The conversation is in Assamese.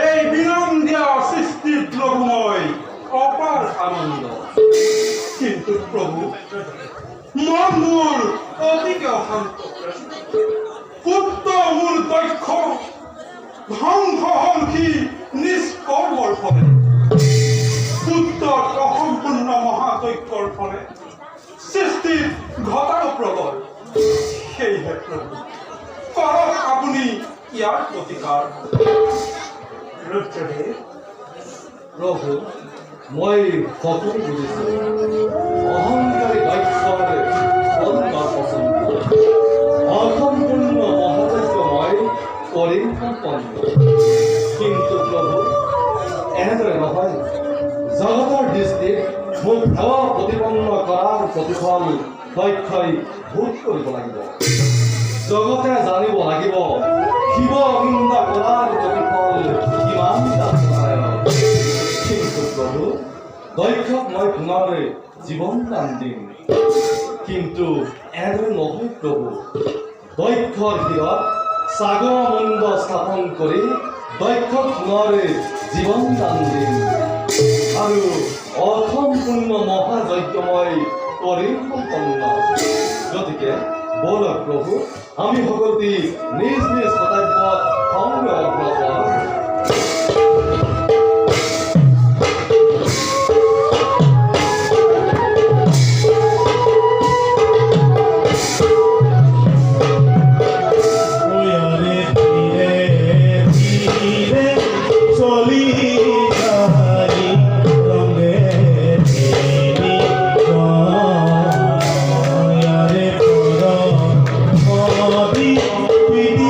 এই বিনাম দিয়া সৃষ্টিত লঘুময় অপাৰ আনন্দ, কিন্তু প্ৰভু মন মোৰ অতিকে অশান্ত। পুত্ৰ মোৰ দক্ষ ধ্বংস হল সি নিষ্কৰ্মৰ ফলে, পুত্ৰৰ অসম্পূৰ্ণ মহাযজ্ঞৰ ফলে সৃষ্টিত ঘটাৰ প্ৰবল। সেয়েহে প্ৰভু কৰক আপুনি ইয়াৰ প্ৰতিকাৰ। প্ৰভু মই সকলো বুজিছো, অহংকাৰী দক্ষৰ অসম্পূৰ্ণ মহাযজ্ঞ মই কৰিম সম্পন্ন। কিন্তু প্ৰভু এনেদৰে নহয়, জগতৰ দৃষ্টিত মোক সেৱা প্ৰতিপন্ন কৰাৰ প্ৰতিফল দক্ষই ভোগ কৰিব লাগিব। জগতে জানিব লাগিব শিৱ নিন্দা কৰাৰ প্ৰতিফল কিমান। কিন্তু প্ৰভু দক্ষক মই পুনৰ জীৱন দান দিম। কিন্তু এনেদৰে নহয় প্ৰভু, দক্ষৰ শিৰত সাগৰ মন্দ স্থাপন কৰি দক্ষক পুনৰ জীৱন দান দিম আৰু অসম্পূৰ্ণ মহাযজ্ঞ মই কৰিম সম্পন্ন। গতিকে বলক প্ৰভু, আমি সকলোটি নিজ নিজ কৰ্তব্যত সংগ্ৰহ। We